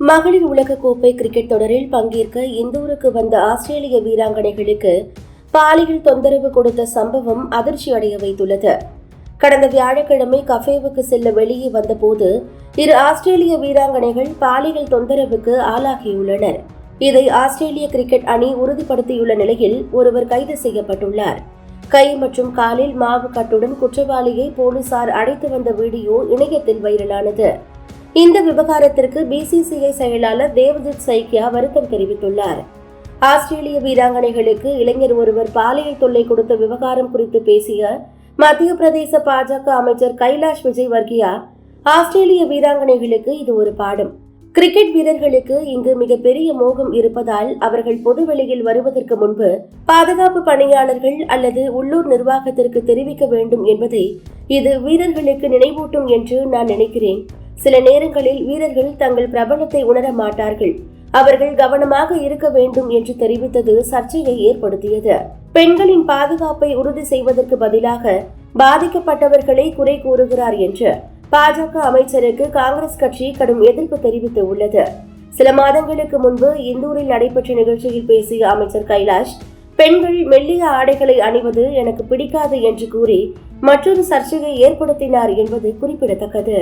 மகளிர் உலகக்கோப்பை கிரிக்கெட் தொடரில் பங்கேற்க இந்தூருக்கு வந்த ஆஸ்திரேலிய வீராங்கனைகளுக்கு பாலியல் தொந்தரவு கொடுத்த சம்பவம் அதிர்ச்சி அடைய வைத்துள்ளது. கடந்த வியாழக்கிழமை கஃபேவுக்கு செல்ல வெளியே வந்தபோது இரு ஆஸ்திரேலிய வீராங்கனைகள் பாலியல் தொந்தரவுக்கு ஆளாகியுள்ளனர். இதை ஆஸ்திரேலிய கிரிக்கெட் அணி உறுதிப்படுத்தியுள்ள நிலையில் ஒருவர் கைது செய்யப்பட்டுள்ளார். கை மற்றும் காலில் மாவு கட்டுடன் குற்றவாளியை போலீசார் அழைத்து வந்த வீடியோ இணையத்தில் வைரலானது. இந்த விவகாரத்திற்கு பிசிசிஐ செயலாளர் தேவஜித் சைக்கியா வருத்தம் தெரிவித்துள்ளார். ஆஸ்திரேலிய வீராங்கனைகளுக்கு இளைஞர் ஒருவர் பாலியல் தொல்லை கொடுத்த விவகாரம் குறித்து பேசிய மத்திய பிரதேச பாஜக அமைச்சர் கைலாஷ் விஜய் வர்கியா, ஆஸ்திரேலிய வீராங்கனைகளுக்கு இது ஒரு பாடம். கிரிக்கெட் வீரர்களுக்கு இங்கு மிகப்பெரிய மோகம் இருப்பதால் அவர்கள் பொதுவெளியில் வருவதற்கு முன்பு பாதுகாப்பு பணியாளர்கள் அல்லது உள்ளூர் நிர்வாகத்திற்கு தெரிவிக்க வேண்டும் என்பதை இது வீரர்களுக்கு நினைவூட்டும் என்று நான் நினைக்கிறேன். சில நேரங்களில் வீரர்கள் தங்கள் பிரபலத்தை உணர மாட்டார்கள். அவர்கள் கவனமாக இருக்க வேண்டும் என்று தெரிவித்தது சர்ச்சையை ஏற்படுத்தியது. பெண்களின் பாதுகாப்பை உறுதி செய்வதற்கு பதிலாக பாதிக்கப்பட்டவர்களை குறை கூறுகிறார் என்று பாஜக அமைச்சருக்கு காங்கிரஸ் கட்சி கடும் எதிர்ப்பு தெரிவித்து உள்ளது. சில மாதங்களுக்கு முன்பு இந்தூரில் நடைபெற்ற நிகழ்ச்சியில் பேசிய அமைச்சர் கைலாஷ், பெண்கள் மெல்லிய ஆடைகளை அணிவது எனக்கு பிடிக்காது என்று கூறி மற்றொரு சர்ச்சையை ஏற்படுத்தினார் என்பது குறிப்பிடத்தக்கது.